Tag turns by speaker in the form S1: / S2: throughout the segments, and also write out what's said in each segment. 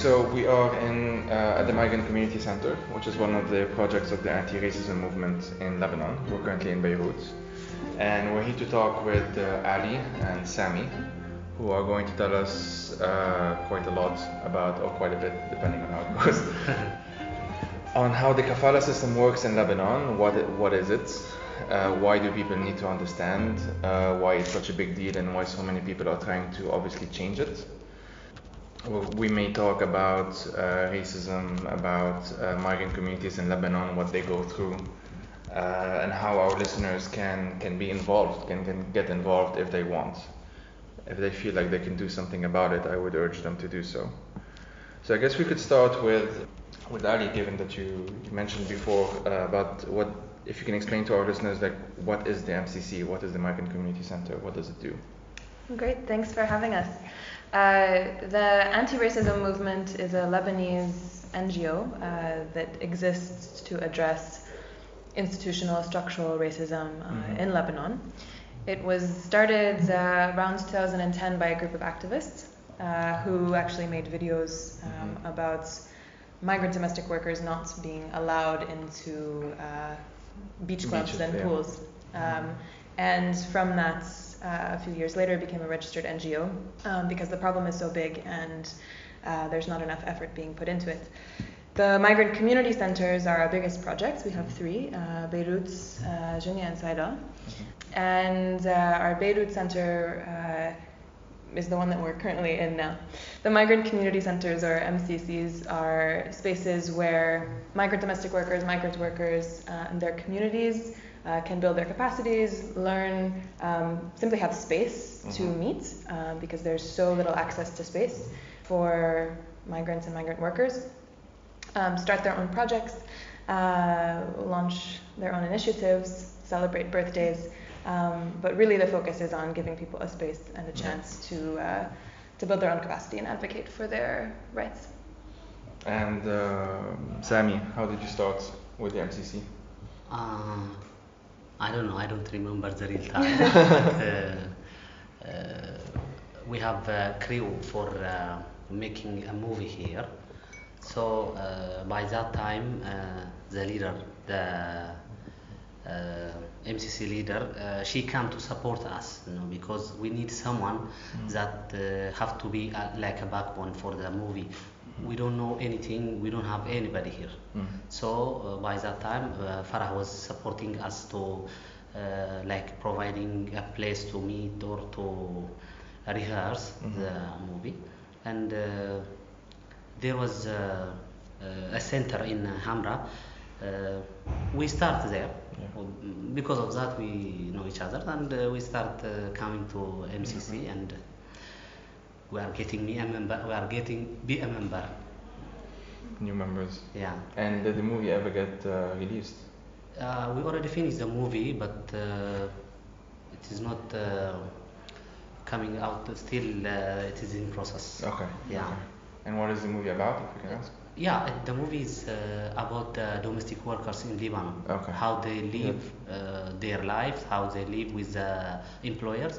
S1: So we are at the Migrant Community Center, which is one of the projects of the anti-racism movement in Lebanon. We're currently in Beirut. And we're here to talk with Ali and Sami, who are going to tell us quite a lot about, or quite a bit, depending on how it goes, on how the Kafala system works in Lebanon, what is it, why do people need to understand, why it's such a big deal, and why so many people are trying to obviously change it. We may talk about racism, about migrant communities in Lebanon, what they go through, and how our listeners can be involved, can get involved if they want. If they feel like they can do something about it, I would urge them to do so. So I guess we could start with Ali, given that you mentioned before about what, if you can explain to our listeners, like, what is the MCC, what is the Migrant Community Center, what does it do?
S2: Great, thanks for having us. The anti-racism movement is a Lebanese NGO that exists to address institutional structural racism in Lebanon. It was started around 2010 by a group of activists who actually made videos about migrant domestic workers not being allowed into beach clubs and pools. And from that, a few years later, it became a registered NGO because the problem is so big and there's not enough effort being put into it. The migrant community centers are our biggest projects. We have three, Beirut, Junia, and Saida. And our Beirut center is the one that we're currently in now. The migrant community centers, or MCCs, are spaces where migrant domestic workers, migrant workers, and their communities can build their capacities, learn, simply have space to meet, because there's so little access to space for migrants and migrant workers. Start their own projects, launch their own initiatives, celebrate birthdays, but really the focus is on giving people a space and a chance to build their own capacity and advocate for their rights.
S1: And Sami, how did you start with the MCC?
S3: I don't know, I don't remember the real time. We have a crew for making a movie here. So by that time, the leader, the MCC leader, she came to support us, because we need someone that have to be like a backbone for the movie. We don't know anything, we don't have anybody here. So by that time, Farah was supporting us to like providing a place to meet or to rehearse the movie. And there was a center in Hamra. We start there. Because of that, we know each other, and we start coming to MCC, and we are getting be a member.
S1: New members.
S3: Yeah.
S1: And did the movie ever get released?
S3: We already finished the movie, but it is not coming out still. It is in process.
S1: Okay.
S3: Yeah.
S1: Okay. And what is the movie about, if you can ask?
S3: Yeah, the movie is about domestic workers in Lebanon.
S1: Okay.
S3: How they live their lives, how they live with the employers,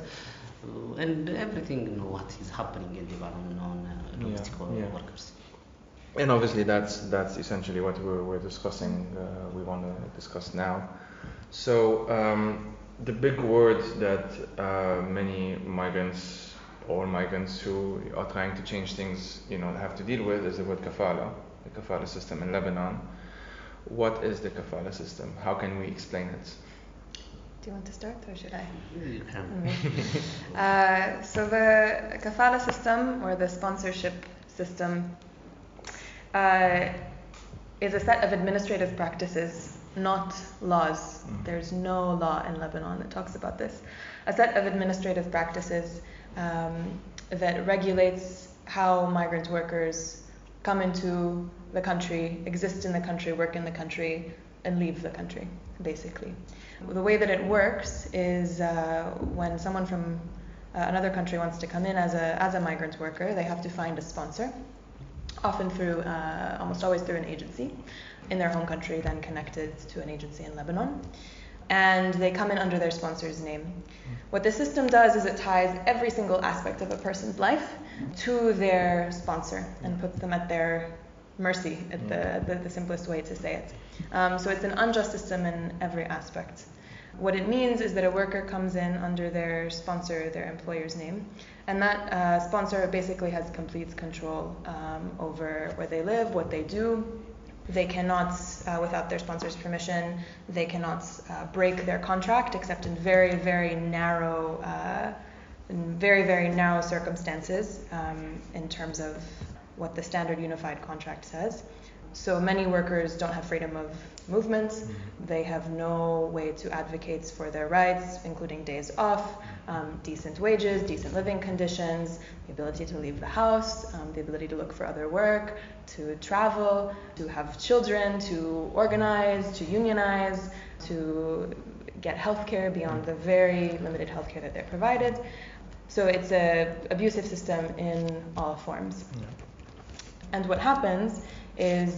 S3: and everything, what is happening in Lebanon on domestic workers.
S1: And obviously that's essentially what we're discussing, we want to discuss now. So the big word that many migrants, all migrants who are trying to change things, have to deal with is the word Kafala, the Kafala system in Lebanon. What is the Kafala system? How can we explain it?
S2: Do you want to start, or should I?
S3: You can.
S2: So the Kafala system, or the sponsorship system, is a set of administrative practices, not laws. There's no law in Lebanon that talks about this. A set of administrative practices that regulates how migrant workers come into the country, exist in the country, work in the country, and leave the country, basically. The way that it works is when someone from another country wants to come in as a migrant worker, they have to find a sponsor, often through, almost always through an agency in their home country, then connected to an agency in Lebanon. and they come in under their sponsor's name. What the system does is it ties every single aspect of a person's life to their sponsor and puts them at their mercy, at the simplest way to say it. So it's an unjust system in every aspect. What it means is that a worker comes in under their sponsor, their employer's name, and that sponsor basically has complete control over where they live, what they do. They cannot, without their sponsor's permission, they cannot break their contract except in very, very narrow circumstances in terms of what the standard unified contract says. So many workers don't have freedom of movement. They have no way to advocate for their rights, including days off, decent wages, decent living conditions, the ability to leave the house, the ability to look for other work, to travel, to have children, to organize, to unionize, to get healthcare beyond the very limited healthcare that they're provided. So it's an abusive system in all forms. And what happens is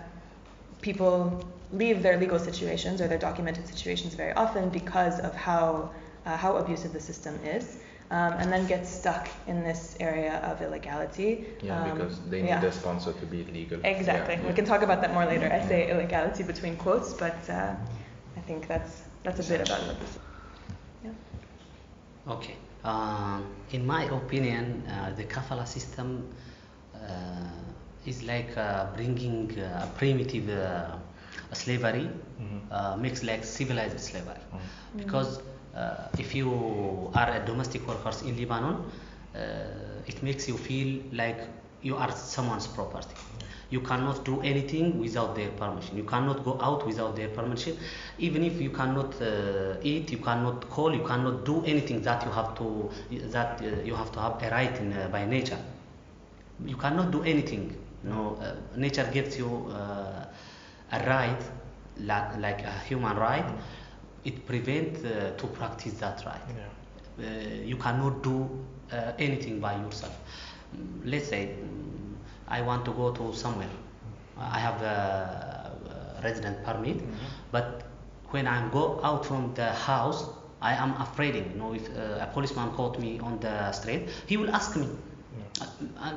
S2: people leave their legal situations or their documented situations very often because of how abusive the system is, and then get stuck in this area of illegality.
S1: Because they need a sponsor to be legal.
S2: Exactly. We can talk about that more later. I say illegality between quotes, but I think that's a bit about what this is. Yeah.
S3: Okay. In my opinion, the Kafala system is like bringing primitive slavery mixed like civilized slavery. Because if you are a domestic worker in Lebanon, it makes you feel like you are someone's property. You cannot do anything without their permission. You cannot go out without their permission. Even if you cannot eat, you cannot call, you cannot do anything that you have to have a right in, by nature. You cannot do anything. Nature gives you a right, like a human right. It prevents to practice that right. You cannot do anything by yourself. Let's say I want to go to somewhere. I have a resident permit, but when I go out from the house, I am afraid. If a policeman caught me on the street, he will ask me.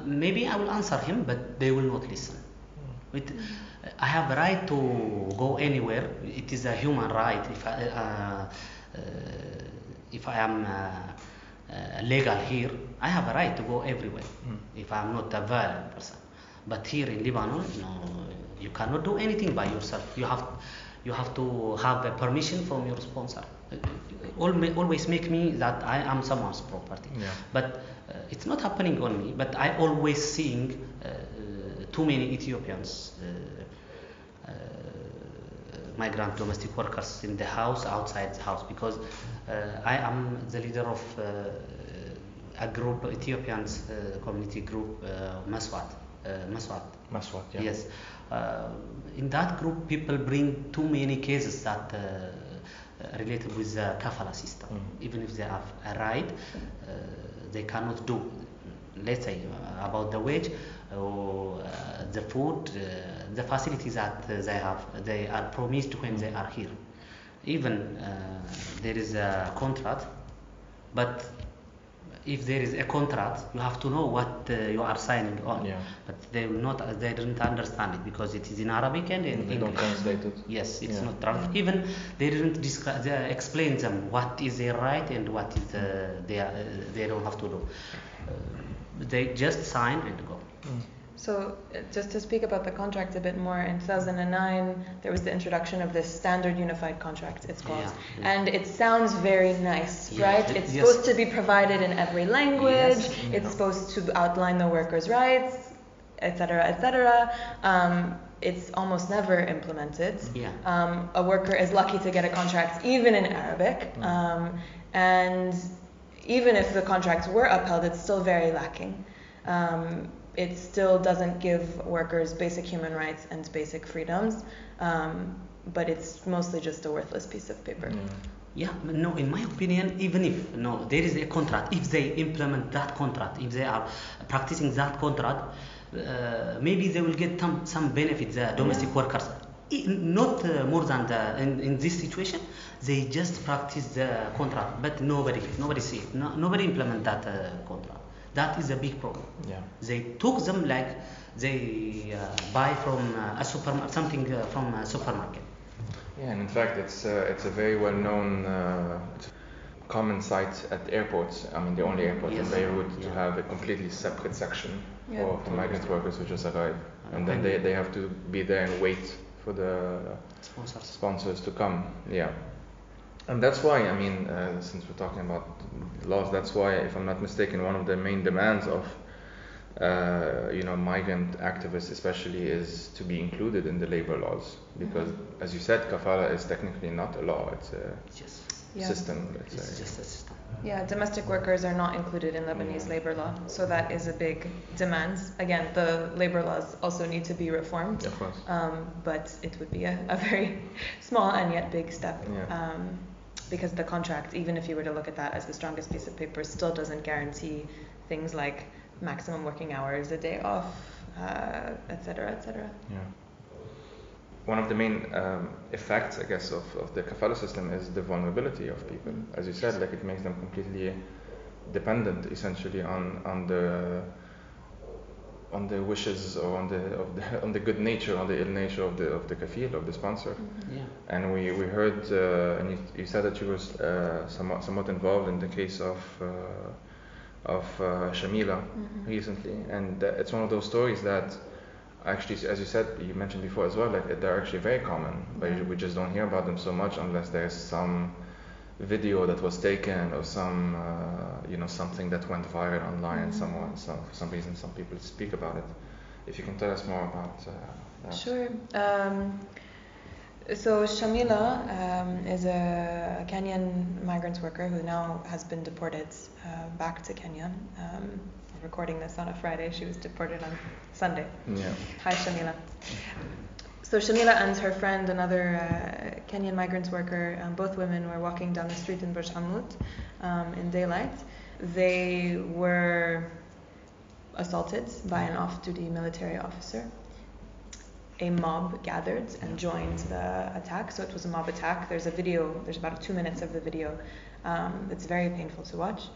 S3: Maybe I will answer him, but they will not listen. I have a right to go anywhere. It is a human right. If I am legal here, I have a right to go everywhere. If I am not a violent person. But here in Lebanon, you cannot do anything by yourself. You have to have a permission from your sponsor. Always make me that I am someone's property. But it's not happening on me. But I always seeing too many Ethiopians, migrant domestic workers in the house, outside the house, because I am the leader of a group, Ethiopians community group, Mesewat.
S1: Mesewat, yeah.
S3: Yes. In that group, people bring too many cases that related with the Kafala system. Even if they have a right, they cannot do. Let's say about the wage, or the food, the facilities that they are promised when they are here. Even there is a contract, but if there is a contract, you have to know what you are signing on. But they didn't understand it because it is in Arabic and in English.
S1: Don't translate it.
S3: Yes, it's not translated. Even they didn't explain them what is their right and what is they don't have to do. They just sign and go.
S2: So just to speak about the contract a bit more, in 2009 there was the introduction of this standard unified contract, it's called. And it sounds very nice, right? It's supposed to be provided in every language, it's supposed to outline the workers' rights, etc., etc. It's almost never implemented. A worker is lucky to get a contract even in Arabic, and even if the contracts were upheld, it's still very lacking. It still doesn't give workers basic human rights and basic freedoms, but it's mostly just a worthless piece of paper.
S3: In my opinion, even if there is a contract, if they implement that contract, if they are practicing that contract, maybe they will get some benefits, the domestic workers. not more than in this situation, they just practice the contract, but nobody see it. Nobody implement that contract. That is a big problem.
S1: Yeah.
S3: They took them like they buy from something from a supermarket.
S1: Yeah, and in fact, it's a very well-known common sight at airports. I mean, the only airport in Beirut to have a completely separate section for migrant workers who just arrive, and then they have to be there and wait for the sponsors to come. Yeah. And that's why, I mean, since we're talking about laws, that's why, if I'm not mistaken, one of the main demands of migrant activists especially is to be included in the labor laws, because as you said, Kafala is technically not a law, it's a system.
S3: It's just a system.
S2: Yeah, domestic workers are not included in Lebanese labor law, so that is a big demand. Again, the labor laws also need to be reformed,
S1: of course.
S2: But it would be a very small and yet big step.
S1: Yeah.
S2: Because the contract, even if you were to look at that as the strongest piece of paper, still doesn't guarantee things like maximum working hours, a day off, etc., etc.
S1: Yeah. One of the main effects, I guess, of the kafala system is the vulnerability of people. As you said, like it makes them completely dependent, essentially, on the wishes or on the good nature, on the ill nature of the kafil, of the sponsor.
S3: Mm-hmm. Yeah.
S1: And we heard, and you said that you were somewhat involved in the case of Shamila recently, and it's one of those stories that actually, as you said, you mentioned before as well, like they're actually very common, but we just don't hear about them so much unless there's some video that was taken or some something that went viral online. For some reason, some people speak about it. If you can tell us more about that.
S2: Sure. So Shamila is a Kenyan migrant worker who now has been deported back to Kenya. Recording this on a Friday, she was deported on Sunday.
S1: Yeah.
S2: Hi Shamila. So Shamila and her friend, another Kenyan migrant worker, both women were walking down the street in Burj Hammoud in daylight. They were assaulted by an off-duty military officer. A mob gathered and joined the attack, so it was a mob attack. There's a video, there's about 2 minutes of the video. It's very painful to watch.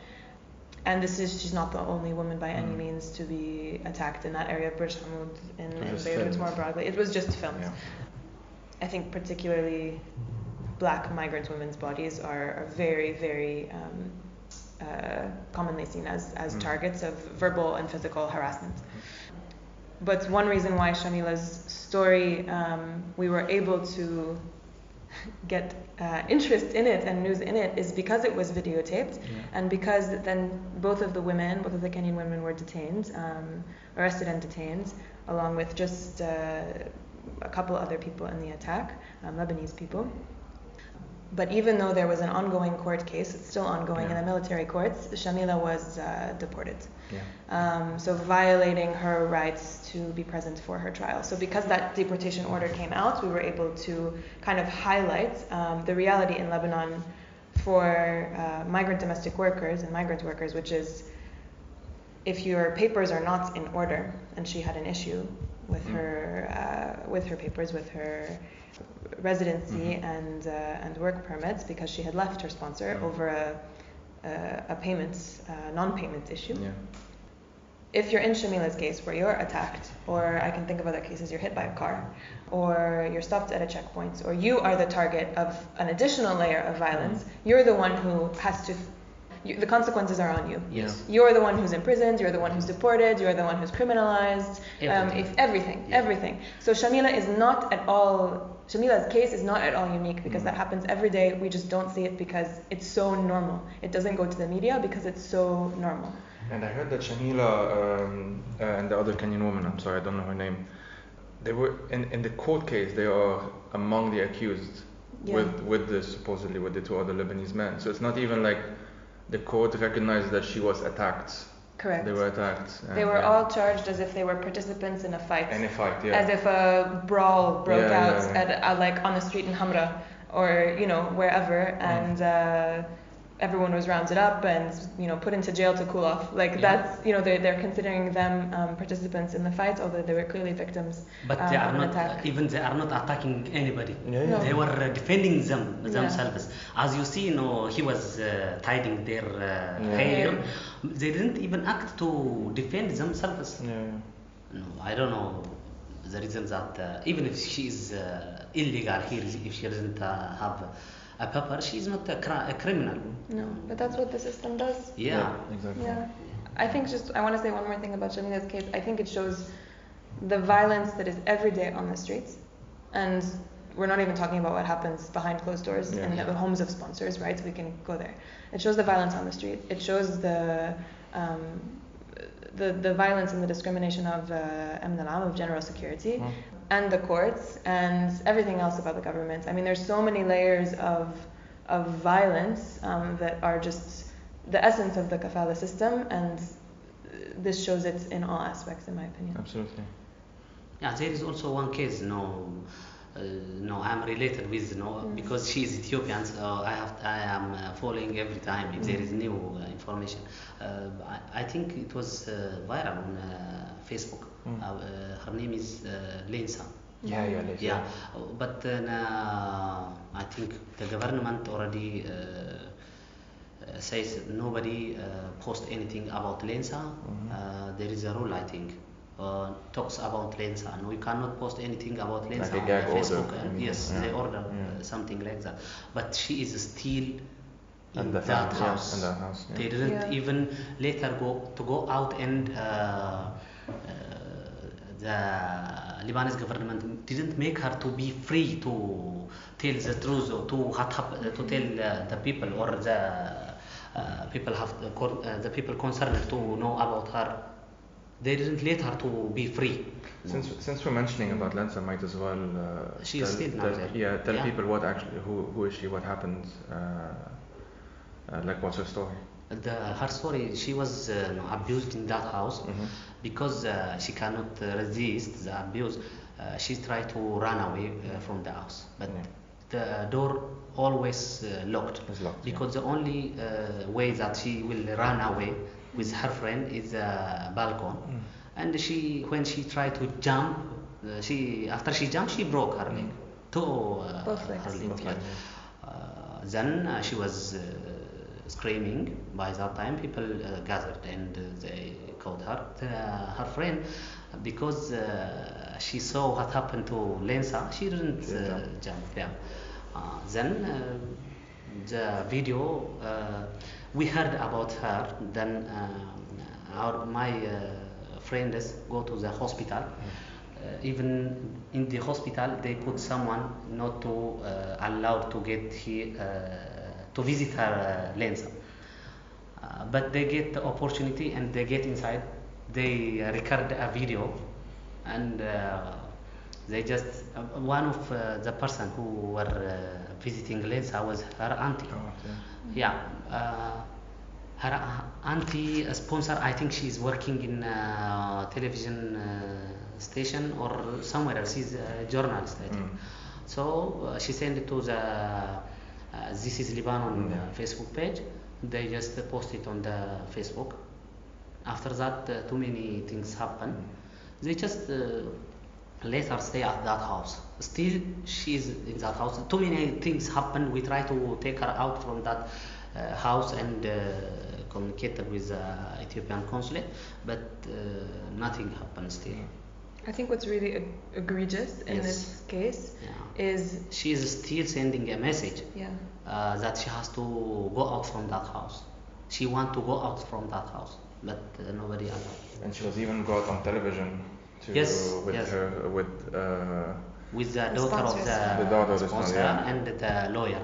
S2: And she's not the only woman by any means to be attacked in that area of Burj Hammoud in Beirut more broadly. It was just filmed. Yeah. I think particularly black migrant women's bodies are very, very commonly seen as targets of verbal and physical harassment. But one reason why Shamila's story, we were able to get interest in it and news in it is because it was videotaped, and because then both of the Kenyan women were detained, arrested and detained, along with just a couple other people in the attack, Lebanese people. But even though there was an ongoing court case, it's still ongoing in the military courts, Shamila was deported. Yeah. So violating her rights to be present for her trial. So because that deportation order came out, we were able to kind of highlight the reality in Lebanon for migrant domestic workers and migrant workers, which is if your papers are not in order, and she had an issue with her papers, with her residency and work permits, because she had left her sponsor over a non-payment issue. Yeah. If you're in Shamila's case where you're attacked, or I can think of other cases, you're hit by a car, or you're stopped at a checkpoint, or you are the target of an additional layer of violence, you're the one who has to the consequences are on you.
S3: Yes.
S2: You're the one who's imprisoned, you're the one who's deported, you're the one who's criminalized, everything. So Shamila's case is not at all unique, because that happens every day. We just don't see it because it's so normal. It doesn't go to the media because it's so normal.
S1: And I heard that Shamila and the other Kenyan woman, I'm sorry, I don't know her name, they were in the court case, they are among the accused with the two other Lebanese men. So it's not even like the court recognized that she was attacked.
S2: Correct.
S1: They were attacked.
S2: They were all charged as if they were participants in a fight.
S1: In a fight, yeah.
S2: As if a brawl broke out at like on the street in Hamra or wherever, and everyone was rounded up and put into jail to cool off. Like that's they're considering them participants in the fight, although they were clearly victims.
S3: But they are
S2: of an
S3: not
S2: attack.
S3: They are not attacking anybody.
S2: No.
S3: They were defending themselves. As you see, he was tidying their hair. They didn't even act to defend themselves. No, I don't know the reason that even if she is illegal here, if she doesn't have a paper, she's not a criminal.
S2: No, but that's what the system does.
S3: Yeah,
S1: exactly.
S2: Yeah. I think I want to say one more thing about Shamina's case. I think it shows the violence that is every day on the streets. And we're not even talking about what happens behind closed doors in the homes of sponsors, right? So we can go there. It shows the violence on the street. It shows the violence and the discrimination of Amn al-Am, of general security, and the courts, and everything else about the government. I mean, there's so many layers of violence that are just the essence of the Kafala system, and this shows it in all aspects, in my opinion.
S1: Absolutely.
S3: Yeah, there is also one case. I'm related with because she is Ethiopian, so I am following every time if there is new information. I think it was viral on Facebook. Her name is Lensa.
S1: Yeah.
S3: But I think the government already says nobody post anything about Lensa. There is a rule, I think. Talks about Lensa, and we cannot post anything about Lensa
S1: like a
S3: on Facebook.
S1: Order.
S3: They order something like that. But she is still in that
S1: house.
S3: house.
S1: In that house.
S3: They didn't even let her go out, and the Lebanese government didn't make her to be free to tell the truth or to tell the people, or the people concerned to know about her. They didn't let her to be free.
S1: Since we're mentioning about Lensa, might as well
S3: she is still not there.
S1: Tell people what actually who is she, what happened, like what's her story.
S3: Her story, she was abused in that house because she cannot resist the abuse. She tried to run away from the house, but the door always locked. Because the only way that she will run away with her friend is a balcony, and when she tried to jump, after she jumped, she broke her leg,
S2: both legs.
S3: Her leg. Then she was screaming. By that time, people gathered and they called her. Her friend, because she saw what happened to Lensa, she didn't jump. Then the video. We heard about her. Then my friends go to the hospital. Even in the hospital, they put someone not to allowed to get here to visit her Lensa. But they get the opportunity and they get inside. They record a video, and they just one of the person who were visiting Lensa was her auntie. Her auntie sponsor, I think she's working in a television station or somewhere else. She's a journalist, I think. So she sent it to the This is Lebanon Facebook page. They just post it on the Facebook. After that, too many things happen. They just let her stay at that house. Still, she's in that house. Too many things happen. We try to take her out from that house and communicated with the Ethiopian consulate, but nothing happened still.
S2: I think what's really egregious in this case is
S3: she is still sending a message that she has to go out from that house. She wants to go out from that house, but nobody allowed.
S1: And she was even brought on television
S3: with the daughter of the sponsor and the lawyer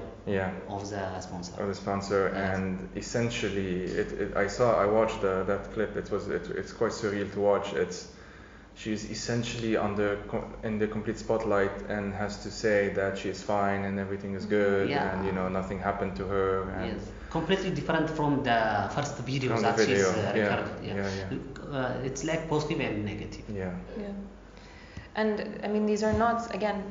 S3: of the sponsor.
S1: And essentially, I watched that clip. It's quite surreal to watch. She's essentially in the complete spotlight and has to say that she is fine and everything is good and nothing happened to her. And
S3: completely different from the first video that she's recorded. It's like positive and negative.
S2: And I mean, these are not, again,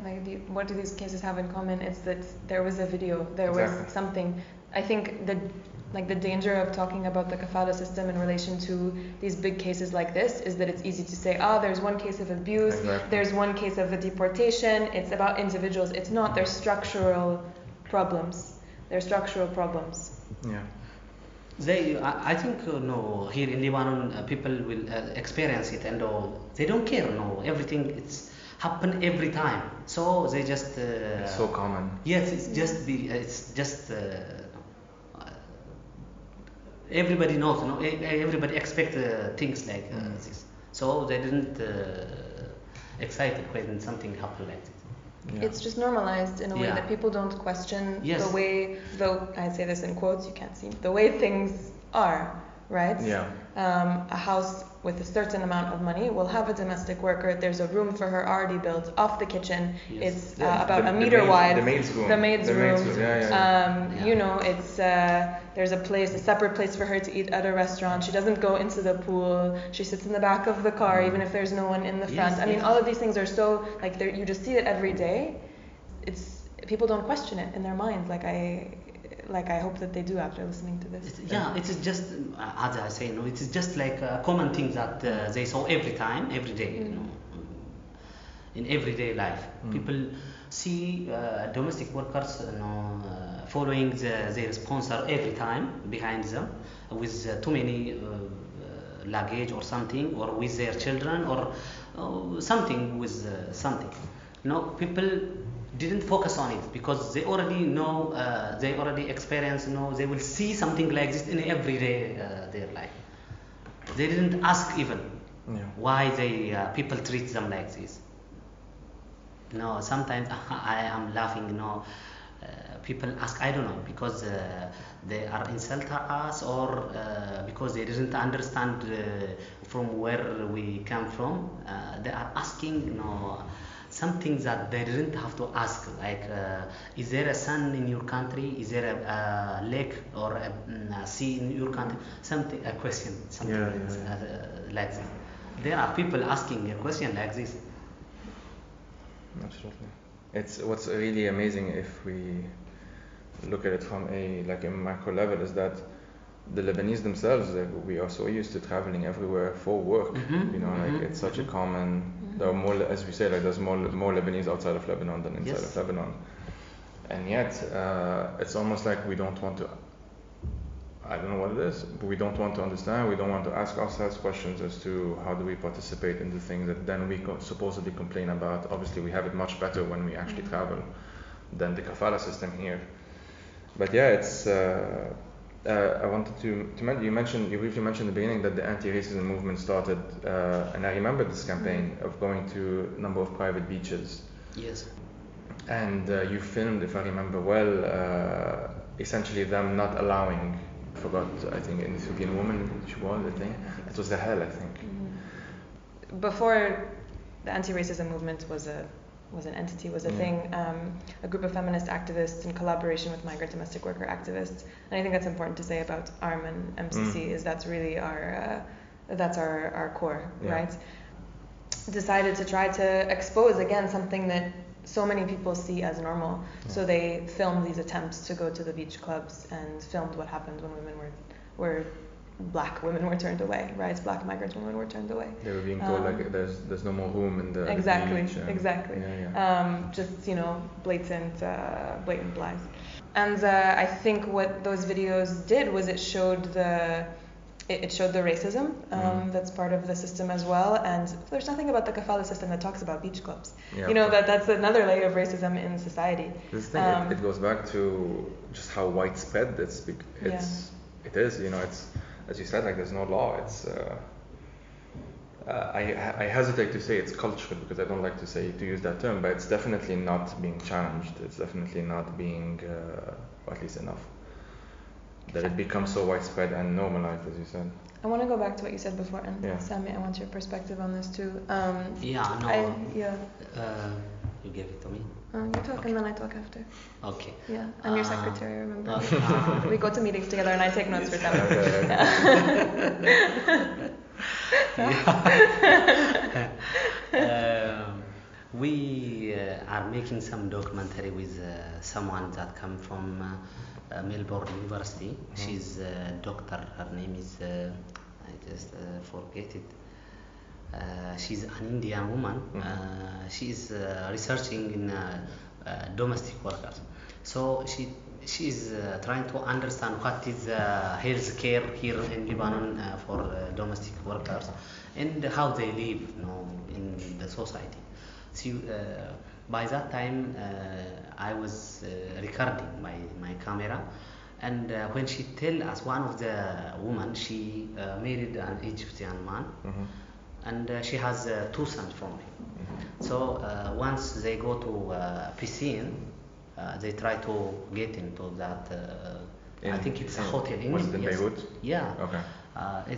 S2: what do these cases have in common? It's that there was a video, there was something. I think the danger of talking about the kafala system in relation to these big cases like this is that it's easy to say, there's one case of abuse,
S1: Exactly.
S2: there's one case of a deportation, it's about individuals. It's not. There's structural problems. There's structural problems.
S1: Yeah.
S3: I think no, here in Lebanon people will experience it, and they don't care. No, everything it's happen every time, so they just
S1: It's so common.
S3: yes, everybody knows, no, everybody expect things like this, so they didn't excited when something happened like this.
S1: Yeah.
S2: It's just normalized in a way that people don't question
S3: Yes.
S2: the way, though I say this in quotes, you can't see, the way things are, right?
S1: Yeah.
S2: A house with a certain amount of money will have a domestic worker. There's a room for her already built off the kitchen.
S3: Yes.
S2: It's about a meter
S1: maid,
S2: wide.
S1: The maid's room.
S2: The maid's room.
S1: Yeah.
S2: You know, it's there's a separate place for her to eat at a restaurant. She doesn't go into the pool. She sits in the back of the car, even if there's no one in the front. I mean, all of these things are so like you just see it every day. It's people don't question it in their minds. Like I hope that they do after listening to this.
S3: It is just as I say, no, it is just like a common thing that they saw every time, every day, you know, in everyday life. People see domestic workers, following their sponsor every time behind them with too many luggage or something, or with their children, or something with something. People didn't focus on it because they already know, they already experience, they will see something like this in everyday their life. They didn't ask even why people treat them like this. Sometimes I am laughing, people ask, I don't know, because they are insulting us, or because they didn't understand from where we come from. They are asking, something that they didn't have to ask, like, is there a sun in your country? Is there a lake or a sea in your country? A question, like this. There are people asking a question like this.
S1: Absolutely. It's what's really amazing if we look at it from a macro level is that the Lebanese themselves, we are so used to traveling everywhere for work. It's such a common. There are more, as we say, there's more Lebanese outside of Lebanon than inside of Lebanon, and yet it's almost like we don't want to. I don't know what it is, but we don't want to understand. We don't want to ask ourselves questions as to how do we participate in the things that then we supposedly complain about. Obviously, we have it much better when we actually travel than the kafala system here. But it's. I wanted to mention. You briefly mentioned in the beginning that the anti-racism movement started, and I remember this campaign of going to a number of private beaches.
S3: Yes.
S1: And you filmed, if I remember well, essentially them not allowing. I forgot. I think an Ethiopian woman. She was. I think it was the hell. I think.
S2: Before the anti-racism movement was an entity, was a thing, a group of feminist activists in collaboration with migrant domestic worker activists. And I think that's important to say about ARM and MCC is that's really our core, right? Decided to try to expose again something that so many people see as normal. So they filmed these attempts to go to the beach clubs and filmed what happened when black women were turned away, right? Black migrant women were turned away.
S1: They were being told there's no more room in the
S2: exactly,
S1: beach.
S2: Exactly. Just blatant lies. And I think what those videos did was it showed the racism that's part of the system as well. And there's nothing about the kafala system that talks about beach clubs. That's another layer of racism in society.
S1: This thing, it goes back to just how widespread it is. It's, as you said, there's no law. It's I hesitate to say it's cultural because I don't like to use that term, but it's definitely not being challenged. It's definitely not being, or at least enough, that it becomes so widespread and normalized, as you said.
S2: I want to go back to what you said before, and Sami, I want your perspective on this too.
S3: You gave it to me.
S2: You talk and then I talk after.
S3: Okay.
S2: Yeah, I'm your secretary, remember? We go to meetings together and I take notes for Sami.
S3: We are making some documentary with someone that come from Melbourne University. She's a doctor. Her name is I just forget it. She's an Indian woman. She is researching in domestic workers. So she is trying to understand what is health care here in Lebanon for domestic workers and how they live, in the society. So, by that time, I was recording my camera, and when she tell us, one of the women, she married an Egyptian man, and she has 2 sons from him. So once they go to piscine, they try to get into that. I think it's a hotel.
S1: Was it in
S3: yes.
S1: Beirut?
S3: Yeah.
S1: Okay.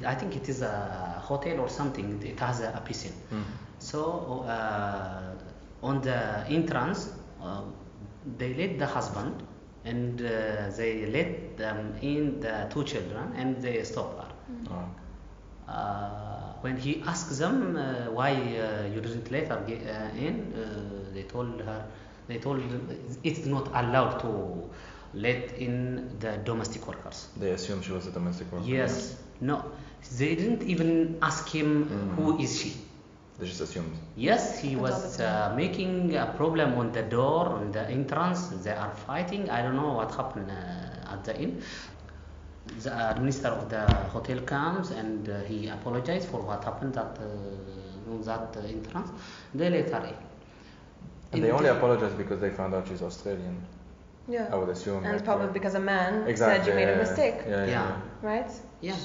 S3: I think it is a hotel or something. It has a piscine. So on the entrance, they let the husband and they let them in the 2 children and they stop her. When he asks them why you didn't let her get in, they told them it's not allowed to let in the domestic workers.
S1: They assumed she was a domestic worker.
S3: Yes. No. They didn't even ask him who is she.
S1: They just assumed.
S3: Yes, he was making a problem on the door, on the entrance. They are fighting. I don't know what happened at the end. The administrator of the hotel comes and he apologized for what happened at on that entrance. They let her in.
S1: And they only apologized because they found out she's Australian.
S2: Yeah.
S1: I would assume.
S2: And probably because a man
S1: exactly,
S2: said you made a mistake.
S1: Yeah.
S2: Right?
S3: Yeah.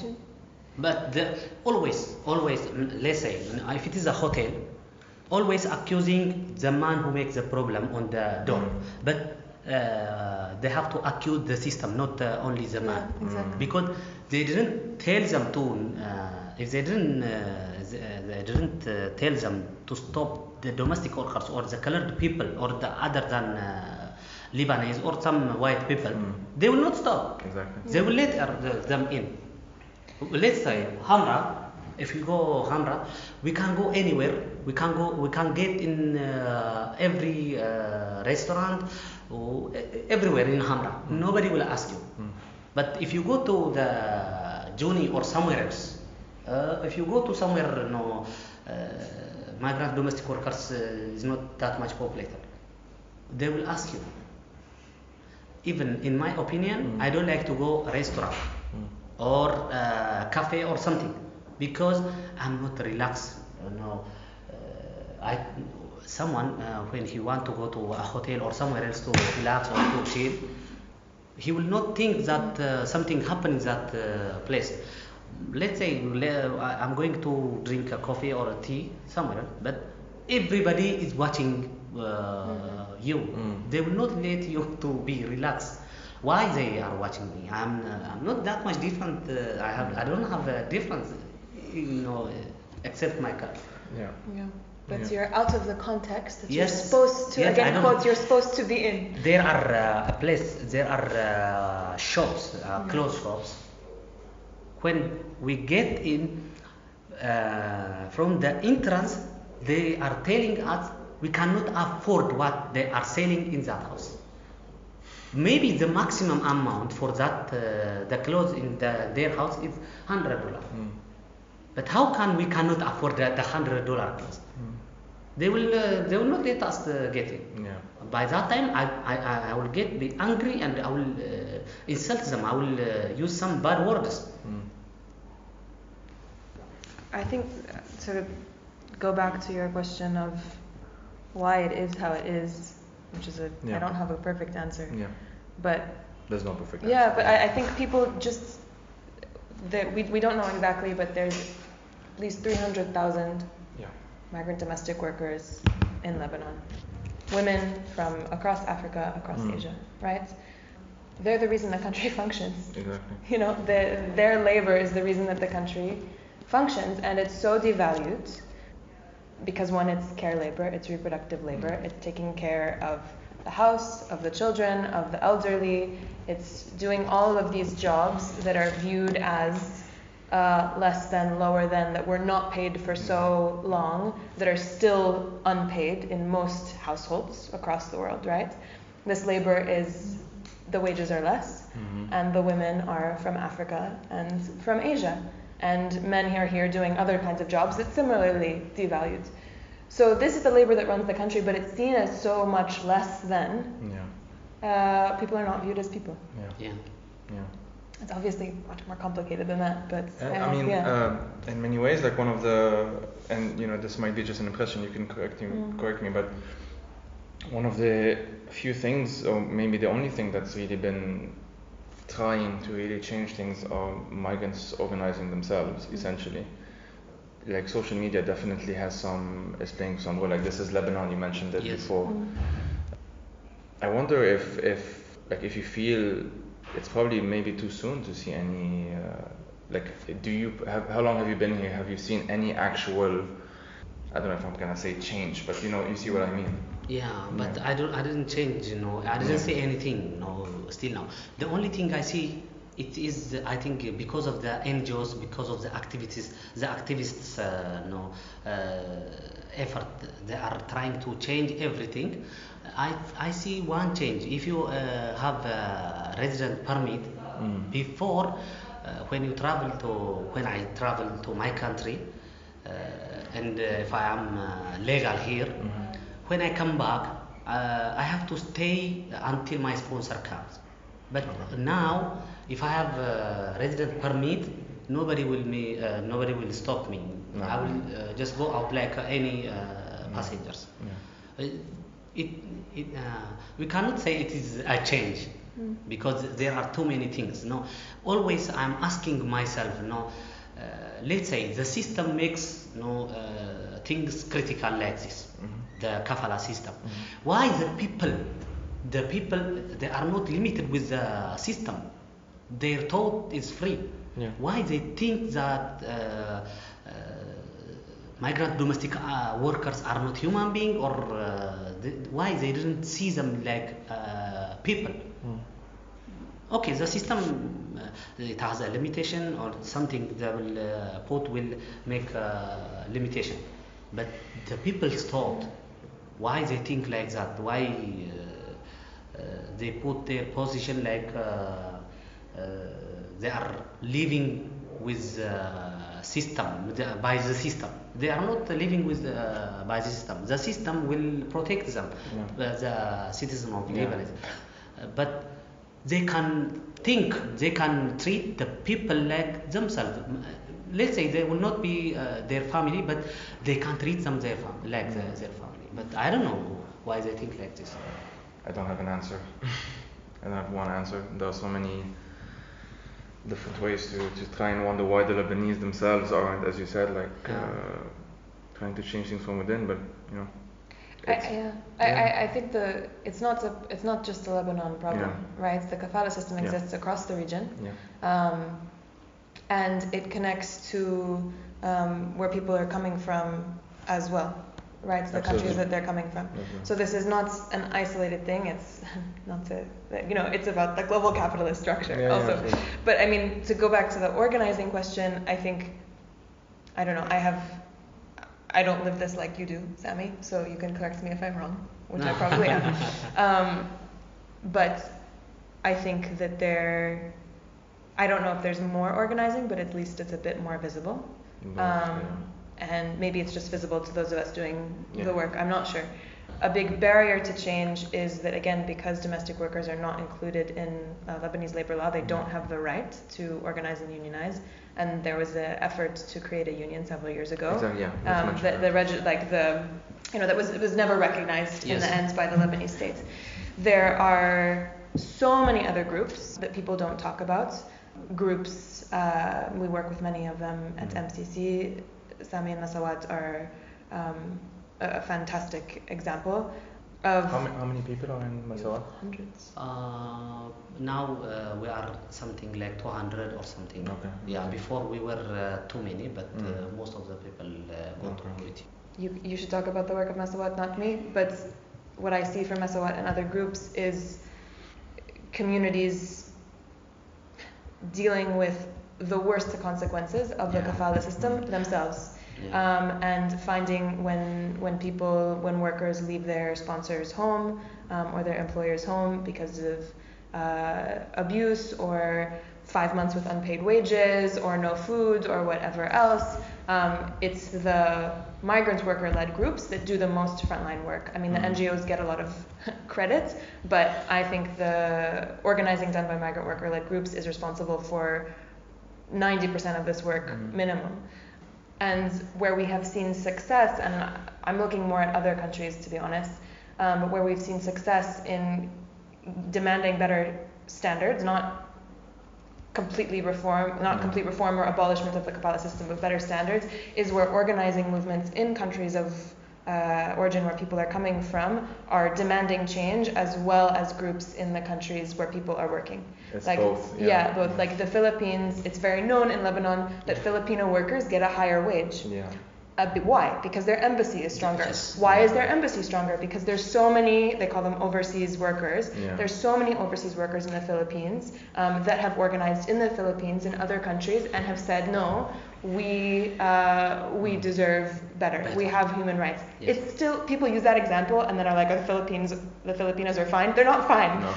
S3: But always, let's say, if it is a hotel, always accusing the man who makes the problem on the door. But they have to accuse the system, not only the man.
S2: Yeah, exactly.
S3: Because they didn't tell them to, if they didn't tell them to stop the domestic workers or the colored people or the other than Lebanese or some white people, they will not stop.
S1: Exactly.
S3: They will let them in. Let's say Hamra. If you go Hamra, we can go anywhere. We can get in every restaurant, or everywhere in Hamra. Nobody will ask you. But if you go to the Juni or somewhere else, if you go to somewhere, migrant domestic workers is not that much populated, they will ask you. Even in my opinion, I don't like to go restaurant or cafe or something because I'm not relaxed. Someone when he want to go to a hotel or somewhere else to relax or to chill, he will not think that something happened in that place. Let's say I'm going to drink a coffee or a tea somewhere, but everybody is watching you. They will not let you to be relaxed. Why they are watching me? I'm not that much different. I don't have a difference, except my car.
S2: Yeah. But you're out of the context that
S3: Yes.
S2: you're supposed to,
S3: Yes,
S2: again, quote, you're supposed to be in.
S3: There are shops, clothes shops. When we get in from the entrance, they are telling us we cannot afford what they are selling in that house. Maybe the maximum amount for that the clothes in their house is $100. But how can we cannot afford the $100 clothes? They will not let us get it.
S1: Yeah.
S3: By that time, I will be angry and I will insult them. I will use some bad words.
S2: I think to go back to your question of why it is how it is, which is I don't have a perfect answer.
S1: Yeah.
S2: But
S1: there's no perfect
S2: answer. Yeah, but
S1: I
S2: think people just we don't know exactly, but there's at least 300,000 migrant domestic workers in Lebanon. Women from across Africa, across Asia, right? They're the reason the country functions.
S1: Exactly.
S2: Their labor is the reason that the country functions, and it's so devalued because one, it's care labor, it's reproductive labor, it's taking care of the house, of the children, of the elderly. It's doing all of these jobs that are viewed as less than, lower than, that were not paid for so long, that are still unpaid in most households across the world, right? This labor is, the wages are less, and the women are from Africa and from Asia. And men are here doing other kinds of jobs that's similarly devalued. So this is the labor that runs the country, but it's seen as so much less than. People are not viewed as people.
S3: Yeah.
S2: It's obviously much more complicated than that, but
S1: I mean, in many ways, like one of the, and this might be just an impression, you can correct me, but one of the few things, or maybe the only thing that's really been trying to really change things are migrants organizing themselves, essentially. Like social media definitely is playing some role. Like this is Lebanon, you mentioned it before. I wonder if you feel it's probably maybe too soon to see any, how long have you been here? Have you seen any actual, I don't know if I'm gonna say change, but you see what I mean?
S3: Yeah, but I didn't change, I didn't say anything, still now. The only thing I see, it is, I think, because of the NGOs, because of the activities, the activists, effort, they are trying to change everything. I see one change. If you have a resident permit, before, when I travel to my country, and if I am legal here, when I come back, I have to stay until my sponsor comes. But now, if I have a resident permit, nobody will stop me. I will just go out like any passengers. We cannot say it is a change, because there are too many things. Always I'm asking myself, let's say the system makes things critical like this, the Kafala system. Why the people they are not limited with the system? Their thought is free. Why they think that migrant domestic workers are not human beings, or why they didn't see them like people? Okay, the system it has a limitation or something that will make a limitation, but the people's thought, why they think like that? Why they put their position like they are living with system, by the system. They are not living with by the system. The system will protect them, the citizen of Lebanon. But they can think, they can treat the people like themselves. Let's say they will not be their family, but they can treat them their family, like their family. But I don't know why they think like this.
S1: I don't have an answer. I don't have one answer. There are so many different ways to try and wonder why the Lebanese themselves aren't, as you said, trying to change things from within. But
S2: I think it's not just a Lebanon problem, right? The Kafala system exists across the region, and it connects to where people are coming from as well, right? The countries that they're coming from. So this is not an isolated thing. It's not it's about the global capitalist structure also. But I mean, to go back to the organizing question, I think, I don't know, I don't live this like you do, Sami, so you can correct me if I'm wrong, which I probably am. But I think that I don't know if there's more organizing, but at least it's a bit more visible. And maybe it's just visible to those of us doing the work, I'm not sure. A big barrier to change is that, again, because domestic workers are not included in Lebanese labor law, they don't have the right to organize and unionize. And there was an effort to create a union several years ago.
S1: Exactly,
S2: it was never recognized in the end by the Lebanese state. There are so many other groups that people don't talk about. Groups, we work with many of them at MCC. Sami and Mesewat are a fantastic example of...
S1: How many people are in Mesewat?
S2: Hundreds.
S3: Now we are something like 200 or something.
S1: Okay.
S3: Yeah, before we were too many, but most of the people go to quit.
S2: You should talk about the work of Mesewat, not me, but what I see from Mesewat and other groups is communities dealing with the worst consequences of the kafala system themselves. And finding when workers leave their sponsors home or their employers home because of abuse or 5 months with unpaid wages or no food or whatever else, it's the migrant worker-led groups that do the most frontline work. I mean, the NGOs get a lot of credit, but I think the organizing done by migrant worker-led groups is responsible for 90% of this work minimum. And where we have seen success, and I'm looking more at other countries to be honest, but where we've seen success in demanding better standards, not complete reform or abolishment of the Kafala system, but better standards, is where organizing movements in countries of origin where people are coming from are demanding change, as well as groups in the countries where people are working.
S1: It's
S2: like
S1: both.
S2: Both. Like the Philippines, it's very known in Lebanon that Filipino workers get a higher wage. Why? Because their embassy is stronger. Why is their embassy stronger? Because there's so many, they call them overseas workers. There's so many overseas workers in the Philippines that have organized in the Philippines and other countries and have said, no, we deserve better. We have human rights. It's still, people use that example and then are like, the Filipinos are fine. They're not fine.
S3: No,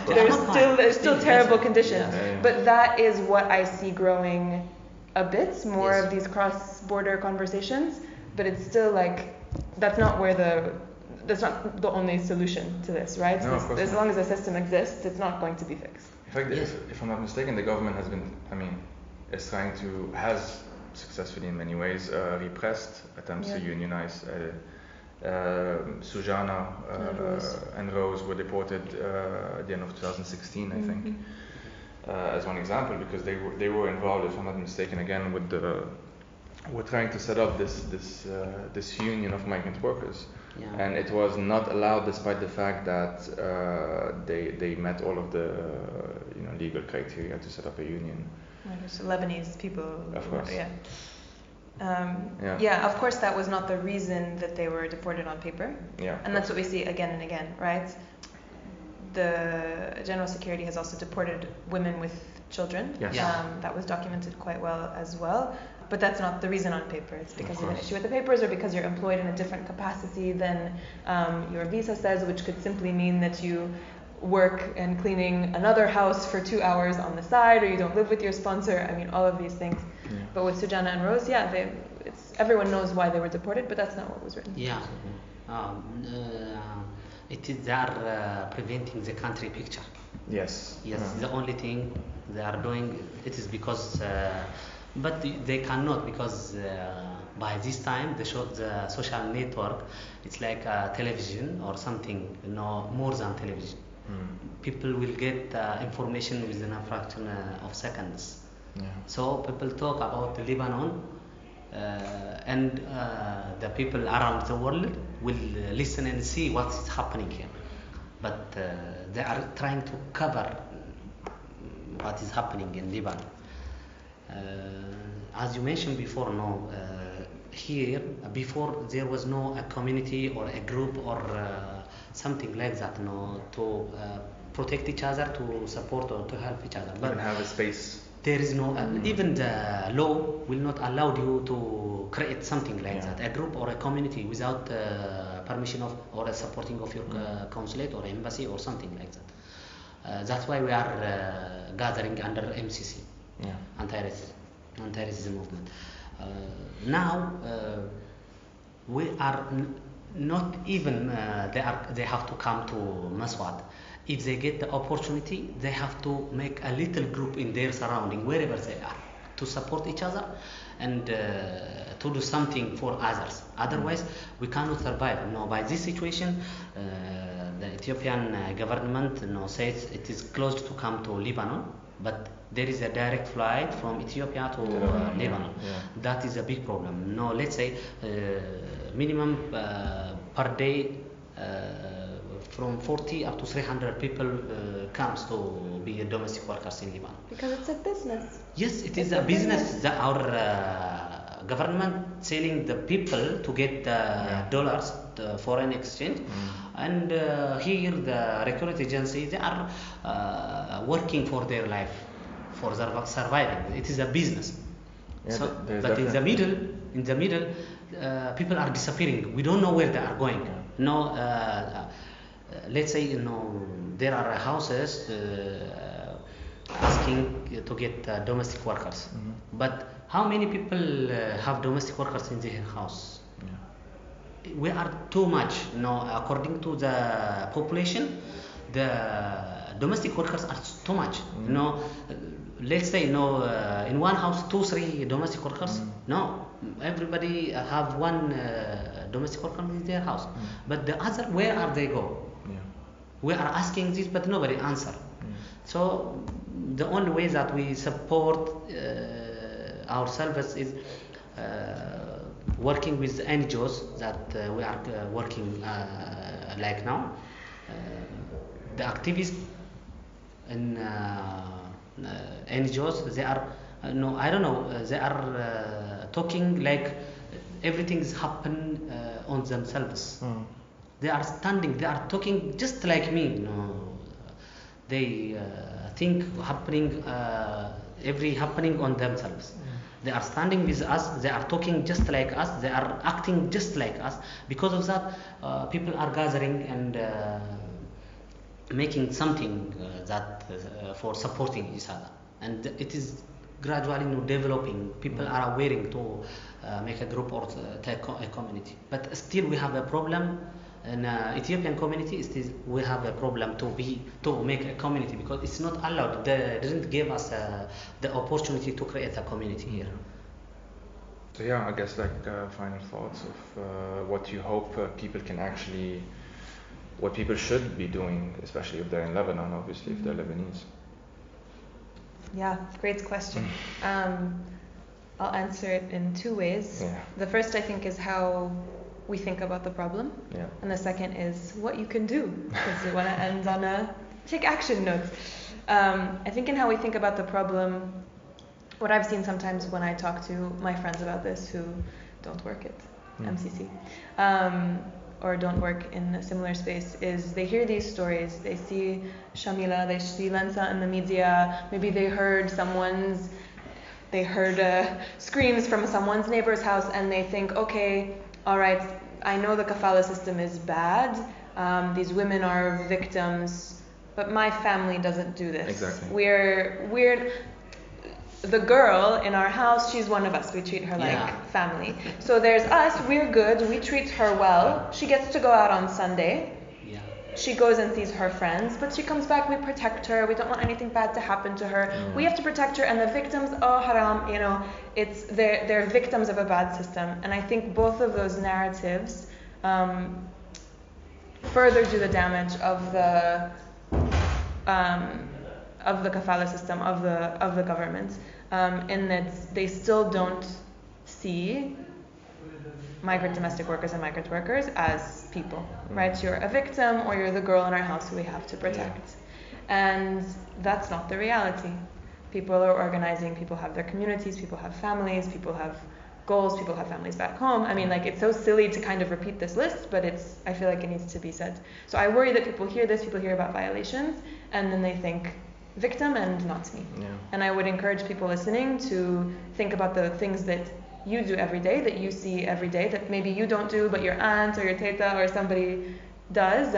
S2: there's still terrible conditions. But that is what I see growing a bit more of these cross-border conversations. But it's still like, that's not the only solution to this, right?
S1: No,
S2: as long as the system exists, it's not going to be fixed.
S1: In fact, if I'm not mistaken, the government has successfully in many ways repressed attempts to unionize. Sujana and Rose were deported at the end of 2016, I think, as one example, because they were involved, if I'm not mistaken, again we're trying to set up this union of migrant workers, and it was not allowed despite the fact that they met all of the legal criteria to set up a union.
S2: So Lebanese people,
S1: of course.
S2: Of course, that was not the reason that they were deported on paper. And that's what we see again and again, right? The General Security has also deported women with children. That was documented quite well as well. But that's not the reason on paper. It's because of an issue with the papers or because you're employed in a different capacity than your visa says, which could simply mean that you work and cleaning another house for 2 hours on the side, or you don't live with your sponsor. I mean, all of these things. But with Sujana and Rose, everyone knows why they were deported, but that's not what was written.
S3: They are preventing the country picture.
S1: Yes.
S3: The only thing they are doing it is because, but they cannot, because by this time the social network, it's like television or something, more than television. People will get information within a fraction of seconds. So people talk about Lebanon, and the people around the world will listen and see what's happening here. But they are trying to cover what is happening in Lebanon. As you mentioned before, here before there was a community or a group or something like that, to protect each other, to support or to help each other.
S1: But have a space.
S3: There is no, even the law will not allow you to create something like that, a group or a community without permission of or a supporting of your consulate or embassy or something like that. That's why we are gathering under MCC, anti-racism movement. Now we are not even they have to come to Mesewat. If they get the opportunity, they have to make a little group in their surrounding, wherever they are, to support each other and to do something for others. Otherwise, we cannot survive. By this situation, the Ethiopian government says it is closed to come to Lebanon, but there is a direct flight from Ethiopia to Lebanon. That is a big problem. Let's say minimum per day from 40 up to 300 people comes to be domestic workers in Lebanon.
S2: Because it's a business.
S3: Yes, it is a business. Our government selling the people to get dollars, the foreign exchange, and here the recruit agency, they are working for their life. for surviving. It is a business.
S1: Yeah,
S3: So,
S1: there's
S3: but in the
S1: definitely-
S3: middle, people are disappearing. We don't know where they are going. No, let's say there are houses asking to get domestic workers. But how many people have domestic workers in their house? We are too much. According to the population, the domestic workers are too much. Let's say in one house 2-3 domestic workers. No, everybody have one domestic worker in their house. But the other, where are they go? We are asking this, but nobody answer. So the only way that we support ourselves is working with NGOs that we are working like now. The activists and NGOs, they are I don't know, they are talking like everything is happen on themselves. They are standing, they are talking just like me. They think happening every happening on themselves. They are standing with us, they are talking just like us, they are acting just like us. Because of that, people are gathering and making something that for supporting each other. And it is gradually developing. People are willing to make a group or take a community. But still we have a problem. In Ethiopian community, we have a problem to make a community because it's not allowed. They didn't give us the opportunity to create a community here.
S1: So yeah, I guess final thoughts of what you hope people can actually, what people should be doing, especially if they're in Lebanon, obviously, if they're Lebanese.
S2: Yeah, great question. I'll answer it in 2 ways.
S1: Yeah.
S2: The first, I think, is how we think about the problem.
S1: Yeah.
S2: And the second is what you can do, because we want to end on a take action note. I think in how we think about the problem, what I've seen sometimes when I talk to my friends about this who don't work at MCC or don't work in a similar space, is they hear these stories, they see Shamila, they see Lensa in the media, maybe they heard screams from someone's neighbor's house, and they think, okay, all right, I know the Kafala system is bad, these women are victims, but my family doesn't do this.
S1: Exactly.
S2: We're the girl in our house, she's one of us. We treat her like family. So there's us, we're good, we treat her well. She gets to go out on Sunday.
S3: Yeah.
S2: She goes and sees her friends, but she comes back, we protect her, we don't want anything bad to happen to her. We have to protect her, and the victims, haram, it's they're victims of a bad system. And I think both of those narratives further do the damage of the kafala system, of the government, in that they still don't see migrant domestic workers and migrant workers as people, right? You're a victim, or you're the girl in our house who we have to protect. And that's not the reality. People are organizing, people have their communities, people have families, people have goals, people have families back home. I mean, it's so silly to kind of repeat this list, but I feel like it needs to be said. So I worry that people hear this, people hear about violations, and then they think victim and not me.
S1: Yeah.
S2: And I would encourage people listening to think about the things that you do every day, that you see every day, that maybe you don't do, but your aunt or your teta or somebody does.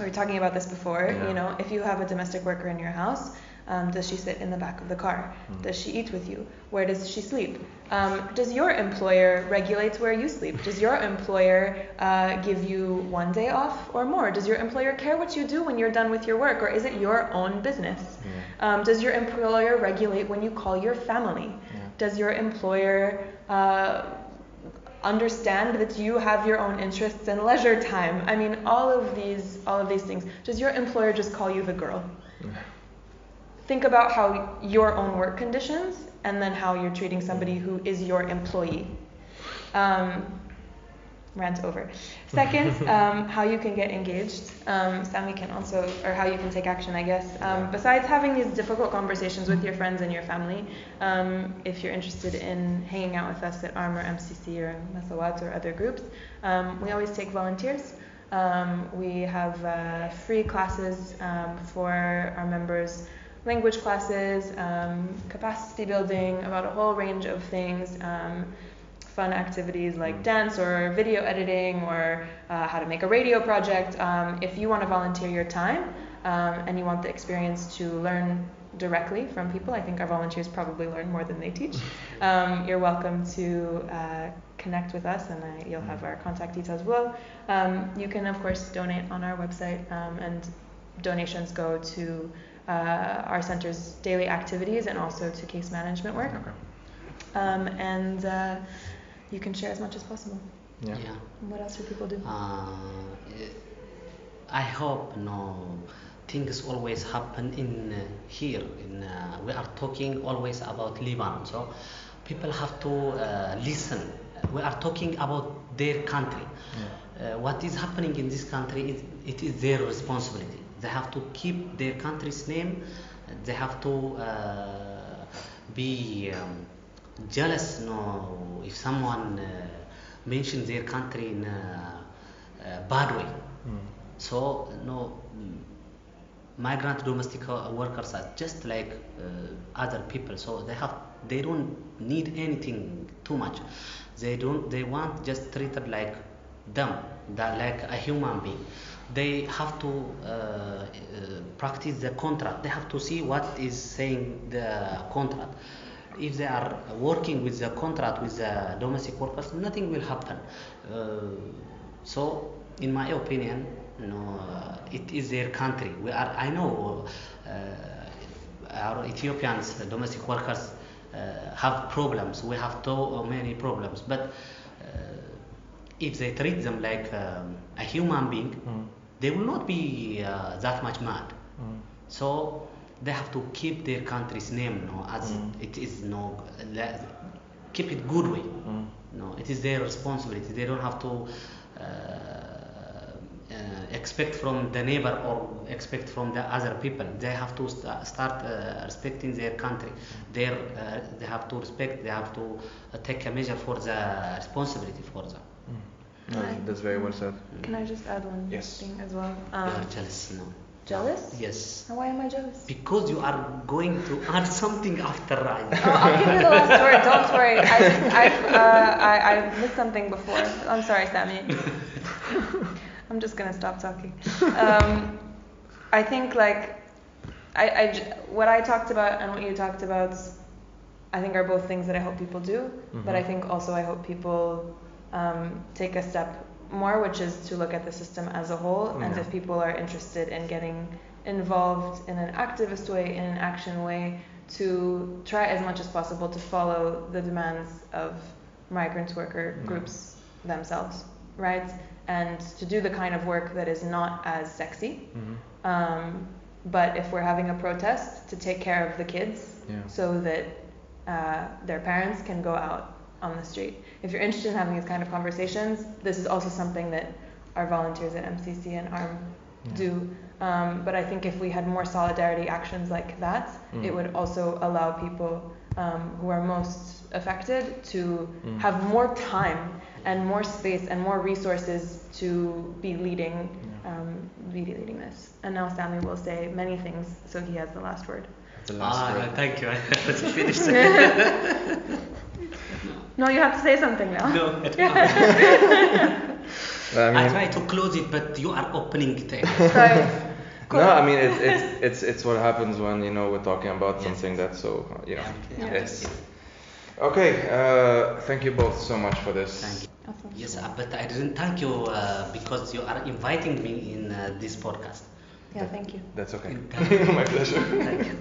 S2: We were talking about this before. If you have a domestic worker in your house, does she sit in the back of the car? Does she eat with you? Where does she sleep? Does your employer regulate where you sleep? Does your employer give you 1 day off or more? Does your employer care what you do when you're done with your work, or is it your own business? Does your employer regulate when you call your family? Does your employer understand that you have your own interests and leisure time? I mean, all of these things. Does your employer just call you the girl? Think about how your own work conditions, and then how you're treating somebody who is your employee. Rant over. Second, how you can get engaged. Sami can also, or how you can take action, I guess. Besides having these difficult conversations with your friends and your family, if you're interested in hanging out with us at ARM or MCC or Mesewat or other groups, we always take volunteers. We have free classes for our members language classes, capacity building, about a whole range of things, fun activities like dance or video editing or how to make a radio project. If you want to volunteer your time and you want the experience to learn directly from people, I think our volunteers probably learn more than they teach. You're welcome to connect with us, and you'll have our contact details below. You can, of course, donate on our website, and donations go to our center's daily activities and also to case management work. And you can share as much as possible.
S3: Yeah.
S2: What else do people do?
S3: I hope things always happen in here. We are talking always about Lebanon, so people have to listen. We are talking about their country. What is happening in this country, it is their responsibility. They have to keep their country's name. They have to be jealous if someone mentions their country in a bad way. So migrant domestic workers are just like other people, so they don't need anything too much. They want just treated like them, like a human being. They have to practice the contract. They have to see what is saying the contract. If they are working with the contract with the domestic workers, nothing will happen. So, in my opinion, it is their country. I know our Ethiopians, domestic workers, have problems. We have too many problems. But if they treat them like a human being, they will not be that much mad. So they have to keep their country's name, as it is, keep it good way. It is their responsibility. They don't have to expect from the neighbor or expect from the other people. They have to start respecting their country. They have to respect. They have to take a measure for the responsibility for them.
S1: That's very well said.
S2: Can I just add one thing as well?
S3: You are jealous,
S2: Jealous?
S3: Yes.
S2: Why am I jealous?
S3: Because you are going to add something after I.
S2: I'll give you the last word. Don't worry. I missed something before. I'm sorry, Sami. I'm just gonna stop talking. I think what I talked about and what you talked about, I think are both things that I hope people do. But I think also I hope people take a step more, which is to look at the system as a whole, and if people are interested in getting involved in an activist way, in an action way, to try as much as possible to follow the demands of migrant worker groups themselves, right? And to do the kind of work that is not as sexy, but if we're having a protest, to take care of the kids so that their parents can go out on the street. If you're interested in having these kind of conversations, this is also something that our volunteers at MCC and ARM do. But I think if we had more solidarity actions like that, it would also allow people who are most affected to have more time and more space and more resources to be leading this. And now Sami will say many things, so he has the last word.
S1: The last word.
S3: Thank you. I finished.
S2: No, you have to say something now.
S3: No. I try to close it, but you are opening it.
S2: Sorry.
S1: No, I mean it's what happens when we're talking about something that's so Yes. Okay. Thank you both so much for this.
S3: Thank you.
S2: Awesome.
S3: Yes, but I didn't thank you because you are inviting me in this podcast.
S2: Yeah, thank you.
S1: That's okay. My pleasure.
S3: Thank you.